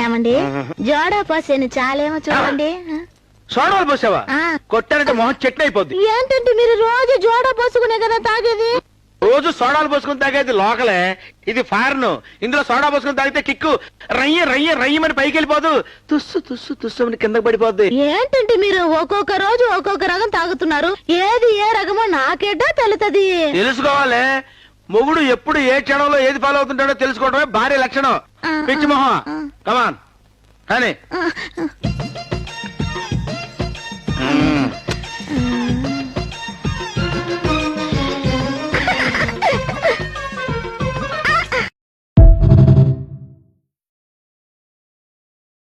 ఏమండి జోడా పోసాను చాలేమో చూడండి. సోడాలు పోసావా? కొట్టానంటే మొహం చెట్టు అయిపోద్ది. ఏంటంటే మీరు రోజు జోడా పోసుకునే కదా తాగేది. రోజు సోడాలు పోసుకుని తాగేది లోకలే, ఇది ఫారెన్. ఇందులో సోడా పోసుకుని తాగితే కిక్కు రయ్య రయ్య రయ్యమని పైకి వెళ్ళిపోదు, తుస్సు తుస్సు తుస్సు అని కిందకి పడిపోద్ది. ఏంటంటే మీరు ఒక్కొక్క రోజు ఒక్కొక్క రకం తాగుతున్నారు, ఏది ఏ రకమో నాకేటా తెలుతది. తెలుసుకోవాలి. మొగుడు ఎప్పుడు ఏ క్షణంలో ఏది ఫాలో అవుతుంటాడో తెలుసుకోవడమే భార్య లక్షణం. పిచ్చి మొహం. కమాన్ కానీ